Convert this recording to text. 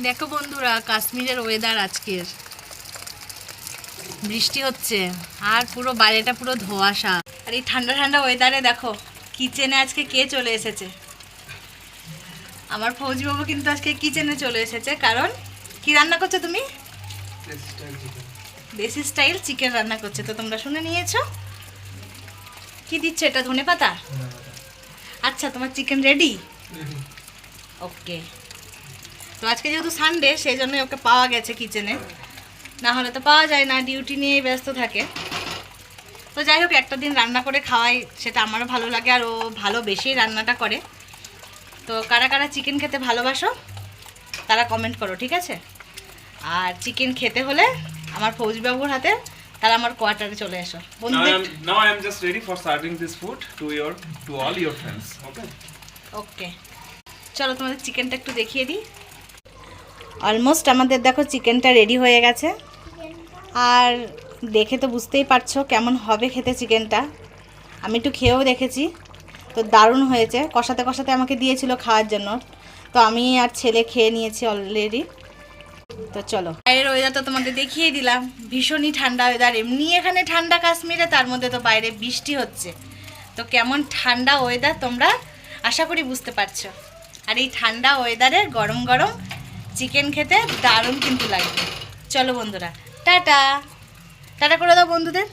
দেখো বন্ধুরা, কাশ্মীরের ওয়েদার আজকের বৃষ্টি হচ্ছে আর পুরো বাইরেটা পুরো ধোঁয়াশা। আর এই ঠান্ডা ঠান্ডা ওয়েদারে দেখো কিচেনে আজকে কে চলে এসেছে। আমার ফৌজিবাবু কিন্তু আজকে কিচেনে চলে এসেছে। কারণ কি রান্না করছো তুমি? দেশি স্টাইল চিকেন রান্না করছে। তো তোমরা শুনে নিয়েছো। কি দিচ্ছ এটা? ধনেপাতা? আচ্ছা, তোমার চিকেন রেডি? ওকে। তো আজকে যেহেতু সানডে সেই জন্য ওকে পাওয়া গেছে কিচেনে, না হলে তো পাওয়া যায় না, ডিউটি নিয়ে ব্যস্ত থাকে। তো যাই হোক, একটা দিন রান্না করে খাওয়াই, সেটা আমারও ভালো লাগে। আর ও ভালো বেশি রান্নাটা করে। তো কারা কারা চিকেন খেতে ভালোবাসো তারা কমেন্ট করো, ঠিক আছে? আর চিকেন খেতে হলে আমার ফৌজিবাবুর হাতে, তারা আমার কোয়ার্টারে চলে এসো বন্ধুদের। Now I am just ready for serving this food to all your friends. Okay. ওকে, চলো তোমাদের চিকেনটা একটু দেখিয়ে দিই। অলমোস্ট আমাদের দেখো চিকেনটা রেডি হয়ে গেছে। আর দেখে তো বুঝতেই পারছো কেমন হবে খেতে চিকেনটা। আমি একটু খেয়েও দেখেছি, তো দারুণ হয়েছে। কষাতে কষাতে আমাকে দিয়েছিল খাওয়ার জন্য, তো আমি আর ছেলে খেয়ে নিয়েছি অলরেডি। তো চলো, বাইরের ওয়েদার তো তোমাদের দেখিয়ে দিলাম। ভীষণই ঠান্ডা ওয়েদার। এমনি এখানে ঠান্ডা কাশ্মীরে, তার মধ্যে তো বাইরে বৃষ্টি হচ্ছে। তো কেমন ঠান্ডা ওয়েদার তোমরা আশা করি বুঝতে পারছো। আর এই ঠান্ডা ওয়েদারে গরম গরম চিকেন খেতে দারুণ কিন্তু লাগবে। চলো বন্ধুরা, টাটা টাটা করে দাও বন্ধুদের।